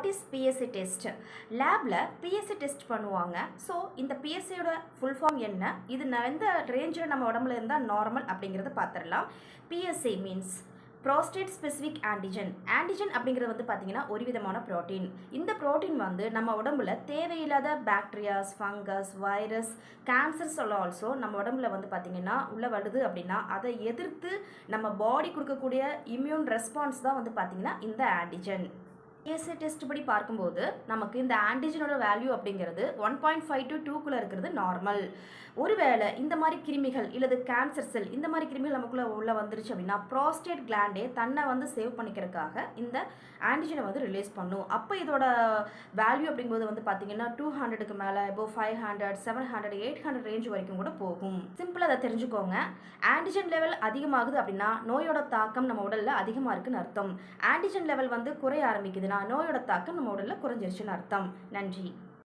What is BSc test? லேபில் BSc test பண்ணுவாங்க. So இந்த பிஎஸ்சியோட ஃபுல் ஃபார்ம் என்ன, இது எந்த ரேஞ்சில் நம்ம உடம்புல இருந்தால் நார்மல் அப்படிங்கிறத பார்த்துடலாம். BSc means prostate specific antigen. Antigen அப்படிங்கிறது வந்து பார்த்திங்கன்னா ஒரு விதமான ப்ரோட்டீன். இந்த ப்ரோட்டீன் வந்து நம்ம உடம்புல தேவையில்லாத பாக்டீரியாஸ், ஃபங்கஸ், வைரஸ், கேன்சர்ஸ் எல்லாம் ஆல்சோ நம்ம உடம்புல வந்து பார்த்திங்கன்னா உள்ள வருது அப்படின்னா அதை எதிர்த்து நம்ம பாடி கொடுக்கக்கூடிய இம்யூன் ரெஸ்பான்ஸ் தான் வந்து பார்த்திங்கன்னா இந்த ஆன்டிஜன். பிஎஸ்சி டெஸ்ட் படி பார்க்கும்போது நமக்கு இந்த ஆன்டிஜனோட வேல்யூ அப்படிங்கிறது 1.5 to 2க்குள்ளே இருக்கிறது நார்மல். ஒருவேளை இந்த மாதிரி கிருமிகள் இல்லது கேன்சர் செல் இந்த மாதிரி கிருமிகள் நமக்குள்ளே உள்ள வந்துருச்சு அப்படின்னா ப்ராஸ்டேட் கிளாண்டே தன்னை வந்து சேவ் பண்ணிக்கிறதுக்காக இந்த ஆன்டிஜனை வந்து ரிலீஸ் பண்ணும். அப்போ இதோட வேல்யூ அப்படிங்கும்போது வந்து பார்த்தீங்கன்னா 200க்கு மேலே, இப்போ 500, 700, 800 ரேஞ்ச் வரைக்கும் கூட போகும். சிம்பிளாக அதை தெரிஞ்சுக்கோங்க. ஆன்டிஜன் லெவல் அதிகமாகுது அப்படின்னா நோயோட தாக்கம் நம்ம உடலில் அதிகமாக இருக்குன்னு அர்த்தம். ஆன்டிஜன் லெவல் வந்து குறைய ஆரம்பிக்குதுன்னா நோயோட தாக்கம் நம்ம உடலில் குறைஞ்சிருச்சுன்னு அர்த்தம். நன்றி.